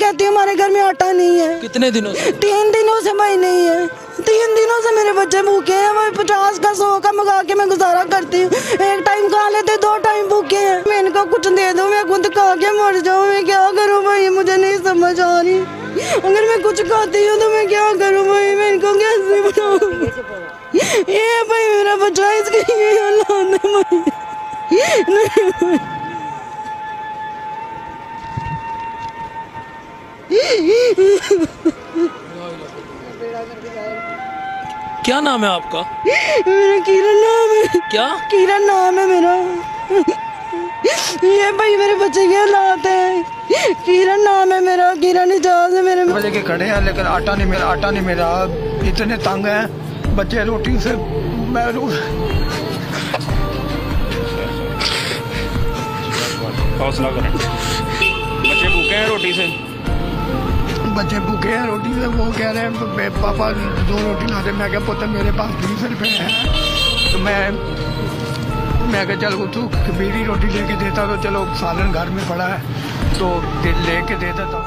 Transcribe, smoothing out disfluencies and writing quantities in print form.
कहती है हमारे घर में आटा नहीं है। कितने दिनों से? 3 दिनों से भाई नहीं है। 3 दिनों से मेरे बच्चे भूखे हैं। मैं 50 का 100 का मंगा के मैं गुजारा करती हूँ। एक टाइम खा लेते 2 टाइम भूखे हैं। मैं इनको कुछ दे दूँ मैं खुद खा के मर जाऊँ। मैं क्या करूँ भाई मुझे नहीं समझ आ रही। अगर मैं कुछ खाती हूँ तो मैं क्या करूँ भाई मैं इनको कैसे बनाऊँ। ये भाई मेरा बच्चा इसकी औलाद है भाई। क्या नाम है आपका? मेरा किरण नाम है। क्या? किरण नाम है मेरा। ये भाई मेरे बच्चे के हालात है। किरण नाम है मेरा। किरण इजाज है मेरे। लेके खड़े हैं लेकिन आटा नहीं मिला। इतने तंग हैं बच्चे रोटी से हौसला करें। बच्चे भूखे हैं रोटी से। वो कह रहे हैं पापा 2 रोटी ला दे। मैं क्या पुत्र मेरे पास 20 रुपए हैं तो मैं क्या चल तू कबीरी रोटी लेके देता तो चलो सालन घर में पड़ा है तो लेके दे देता।